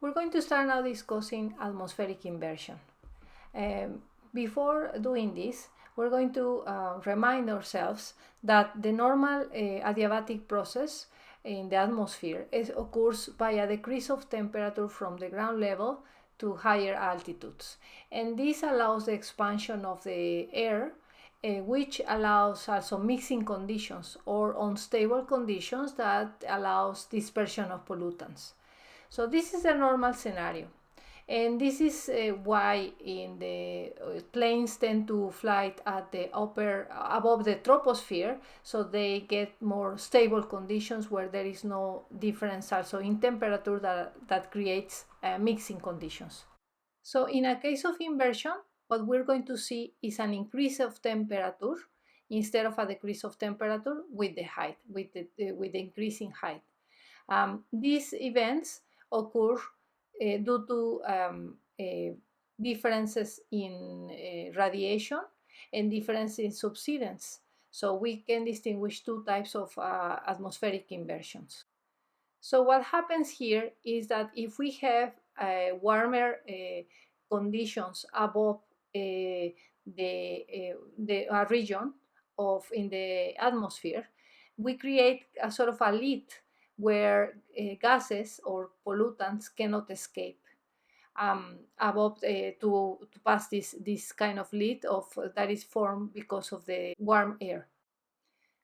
We're going to start now discussing atmospheric inversion. Before doing this, we're going to remind ourselves that the normal adiabatic process in the atmosphere occurs by a decrease of temperature from the ground level to higher altitudes. And this allows the expansion of the air, which allows also mixing conditions or unstable conditions that allows dispersion of pollutants. So this is the normal scenario. And this is why in the planes tend to fly at the above the troposphere, so they get more stable conditions where there is no difference also in temperature that creates mixing conditions. So in a case of inversion, what we're going to see is an increase of temperature instead of a decrease of temperature with the height, with the increasing height. These events occur due to differences in radiation and difference in subsidence. So we can distinguish two types of atmospheric inversions. So what happens here is that if we have warmer conditions above the region in the atmosphere, we create a sort of a lid where gases or pollutants cannot escape above to pass this kind of lid that is formed because of the warm air.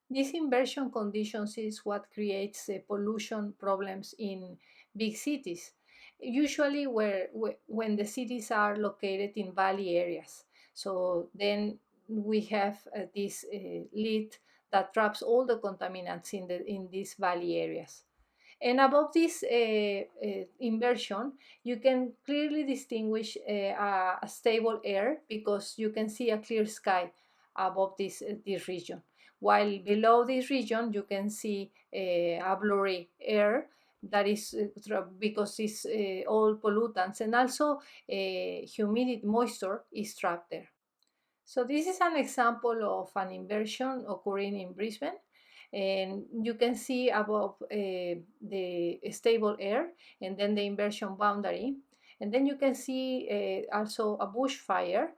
This inversion conditions is what creates pollution problems in big cities, usually when the cities are located in valley areas. So then we have this lid that traps all the contaminants in these valley areas. And above this inversion, you can clearly distinguish a stable air because you can see a clear sky above this region. While below this region, you can see a blurry air that is because it's all pollutants, and also humidity, moisture is trapped there. So this is an example of an inversion occurring in Brisbane. And you can see above the stable air and then the inversion boundary. And then you can see also a bushfire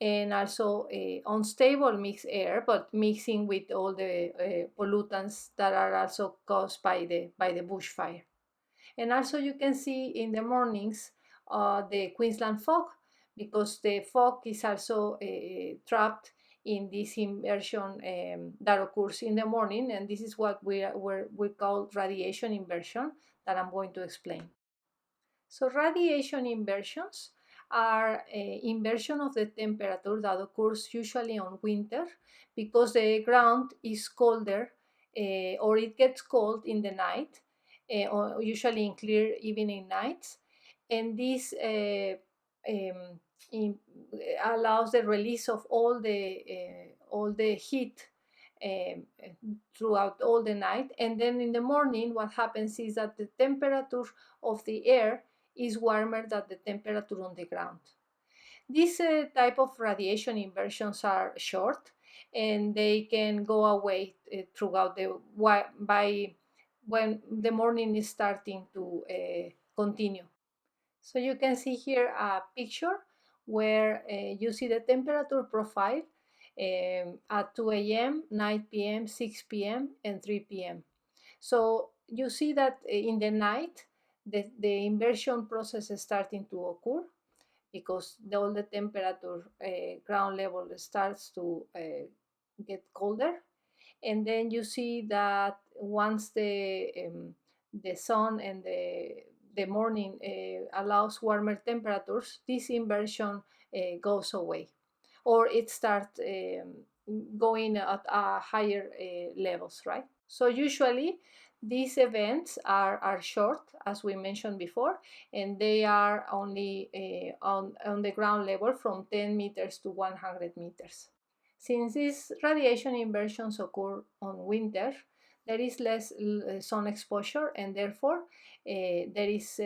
and also unstable mixed air, but mixing with all the pollutants that are also caused by the bushfire. And also you can see in the mornings the Queensland fog, because the fog is also trapped in this inversion that occurs in the morning, and this is what we call radiation inversion that I'm going to explain. So radiation inversions are inversion of the temperature that occurs usually on winter because the ground is colder or it gets cold in the night, or usually in clear evening nights, and this allows the release of all the heat throughout all the night. And then in the morning, what happens is that the temperature of the air is warmer than the temperature on the ground. These type of radiation inversions are short, and they can go away throughout by when the morning is starting to continue. So you can see here a picture where you see the temperature profile at 2 a.m., 9 p.m., 6 p.m., and 3 p.m. So you see that in the night, the inversion process is starting to occur because all the temperature ground level starts to get colder. And then you see that once the sun and the morning allows warmer temperatures, this inversion goes away, or it starts going at higher levels, right? So usually these events are short, as we mentioned before, and they are only on the ground level from 10 meters to 100 meters. Since these radiation inversions occur on winter, there is less sun exposure, and therefore there is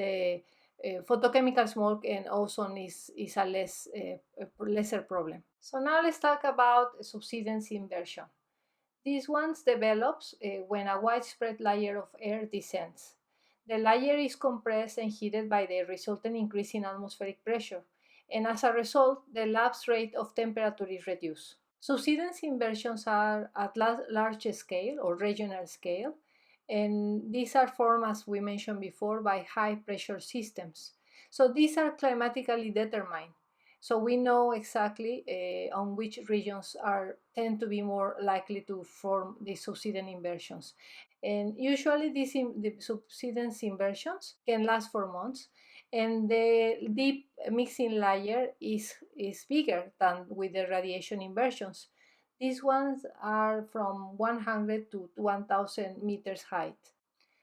photochemical smoke, and ozone is a lesser problem. So now let's talk about subsidence inversion. This one develops when a widespread layer of air descends. The layer is compressed and heated by the resultant increase in atmospheric pressure, and as a result, the lapse rate of temperature is reduced. Subsidence inversions are at large scale or regional scale, and these are formed, as we mentioned before, by high pressure systems. So these are climatically determined. So we know exactly on which regions tend to be more likely to form these subsidence inversions. And usually the subsidence inversions can last for months, and the deep mixing layer is bigger than with the radiation inversions. These ones are from 100 to 1000 meters height.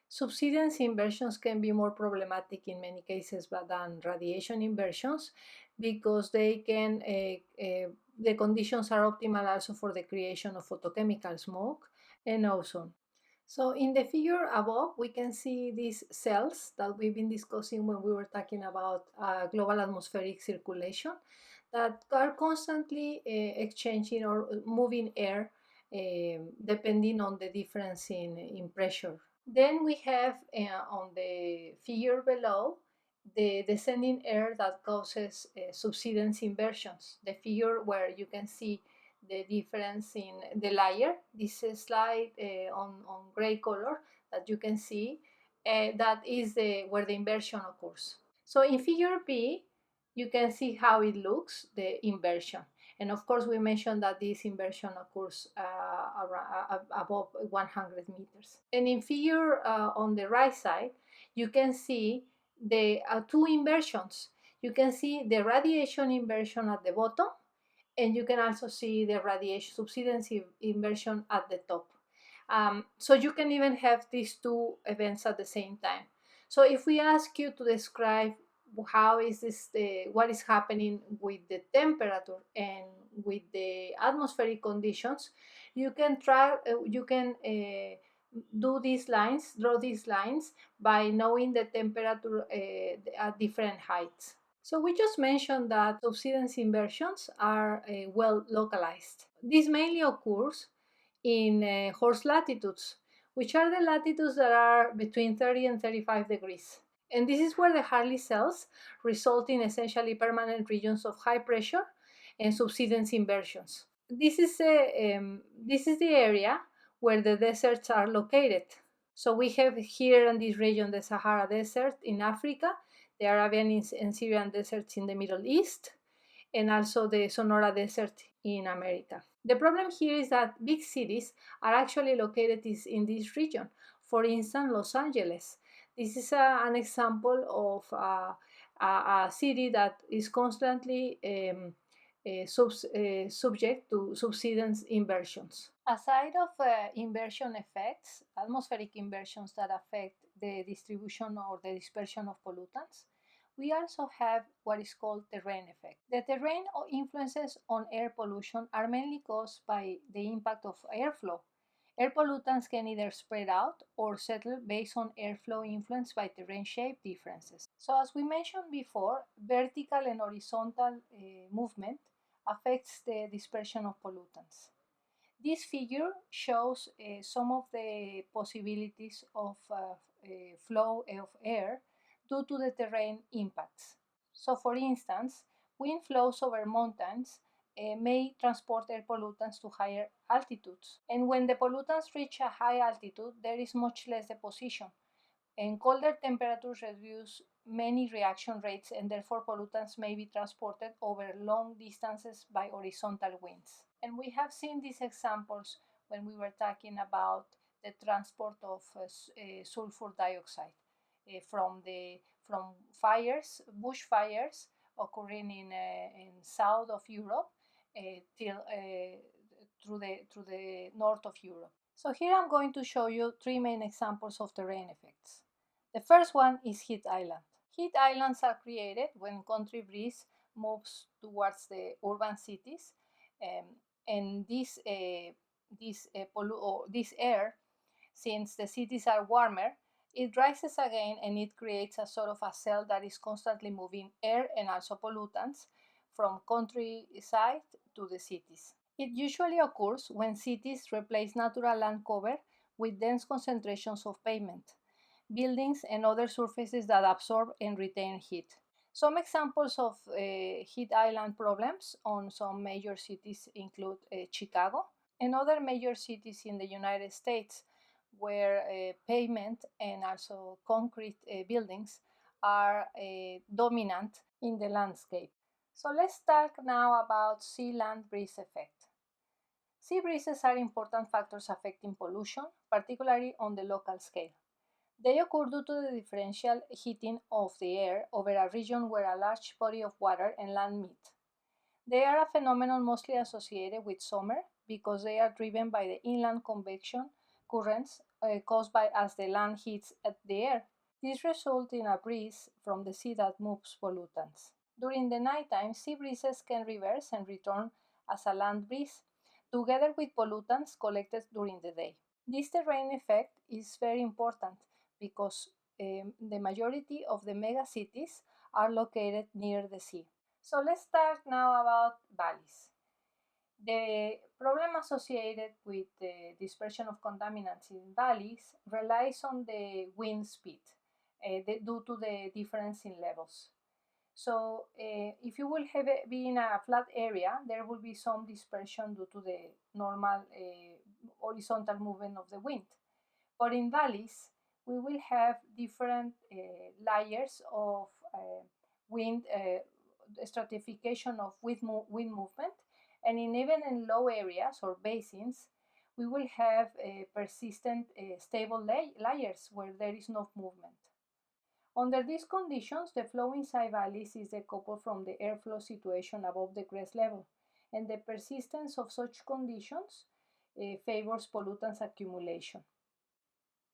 Subsidence inversions can be more problematic in many cases than radiation inversions because the conditions are optimal also for the creation of photochemical smoke and ozone. So in the figure above, we can see these cells that we've been discussing when we were talking about global atmospheric circulation that are constantly exchanging or moving air depending on the difference in pressure. Then we have on the figure below the descending air that causes subsidence inversions. The figure where you can see the difference in the layer. This slide on gray color that you can see, that is where the inversion occurs. So in figure B, you can see how it looks, the inversion. And of course, we mentioned that this inversion occurs above 100 meters. And in figure on the right side, you can see the two inversions. You can see the radiation inversion at the bottom, and you can also see the radiation subsidence inversion at the top. So you can even have these two events at the same time. So if we ask you to describe how is this what is happening with the temperature and with the atmospheric conditions, you can do these lines, draw these lines by knowing the temperature at different heights. So we just mentioned that subsidence inversions are well localized. This mainly occurs in horse latitudes, which are the latitudes that are between 30 and 35 degrees. And this is where the Hartley cells result in essentially permanent regions of high pressure and subsidence inversions. This is the area where the deserts are located. So we have here in this region the Sahara Desert in Africa, the Arabian and Syrian deserts in the Middle East, and also the Sonora Desert in America. The problem here is that big cities are actually located in this region. For instance, Los Angeles. This is an example of a city that is constantly subject to subsidence inversions. Aside of inversion effects, atmospheric inversions that affect the distribution or the dispersion of pollutants, we also have what is called terrain effect. The terrain influences on air pollution are mainly caused by the impact of airflow. Air pollutants can either spread out or settle based on airflow influenced by terrain shape differences. So as we mentioned before, vertical and horizontal movement affects the dispersion of pollutants. This figure shows some of the possibilities of flow of air due to the terrain impacts. So for instance, wind flows over mountains may transport air pollutants to higher altitudes. And when the pollutants reach a high altitude, there is much less deposition. And colder temperatures reduce many reaction rates, and therefore pollutants may be transported over long distances by horizontal winds. And we have seen these examples when we were talking about the transport of sulfur dioxide from fires, bush fires occurring in south of Europe through the north of Europe. So here I'm going to show you three main examples of terrain effects. The first one is heat island. Heat islands are created when country breeze moves towards the urban cities, and this air, since the cities are warmer, it rises again and it creates a sort of a cell that is constantly moving air and also pollutants from countryside to the cities. It usually occurs when cities replace natural land cover with dense concentrations of pavement. buildings, and other surfaces that absorb and retain heat. Some examples of heat island problems on some major cities include Chicago and other major cities in the United States, where pavement and also concrete buildings are dominant in the landscape. So let's talk now about sea-land breeze effect. Sea breezes are important factors affecting pollution, particularly on the local scale. They occur due to the differential heating of the air over a region where a large body of water and land meet. They are a phenomenon mostly associated with summer because they are driven by the inland convection currents caused by as the land heats at the air. This results in a breeze from the sea that moves pollutants. During the nighttime, sea breezes can reverse and return as a land breeze, together with pollutants collected during the day. This terrain effect is very important because the majority of the megacities are located near the sea. So let's talk now about valleys. The problem associated with the dispersion of contaminants in valleys relies on the wind speed due to the difference in levels. So if you will be in a flat area, there will be some dispersion due to the normal horizontal movement of the wind. But in valleys, we will have different layers of wind stratification of wind movement, and even in low areas or basins, we will have persistent stable layers where there is no movement. Under these conditions, the flow inside valleys is decoupled from the airflow situation above the crest level, and the persistence of such conditions favors pollutants accumulation.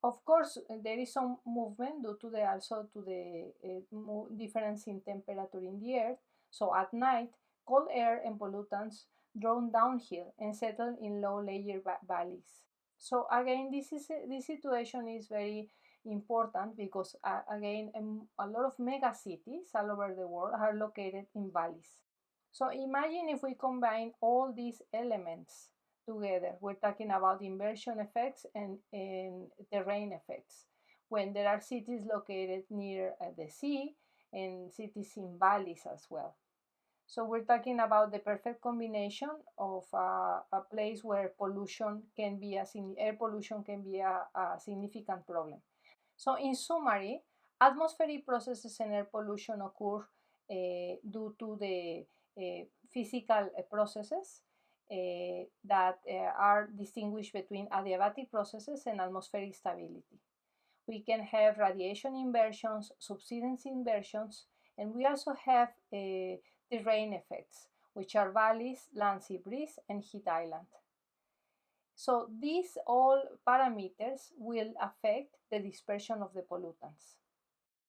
Of course, there is some movement due to the difference in temperature in the air. So at night, cold air and pollutants drawn downhill and settle in low-layer valleys. So again, this situation is very important because again, a lot of megacities all over the world are located in valleys. So imagine if we combine all these elements together. We're talking about inversion effects and terrain effects. When there are cities located near the sea and cities in valleys as well. So we're talking about the perfect combination of a place where pollution can be air pollution can be a significant problem. So in summary, atmospheric processes and air pollution occur due to the physical processes that are distinguished between adiabatic processes and atmospheric stability. We can have radiation inversions, subsidence inversions, and we also have terrain effects, which are valleys, land sea breeze, and heat island. So these all parameters will affect the dispersion of the pollutants.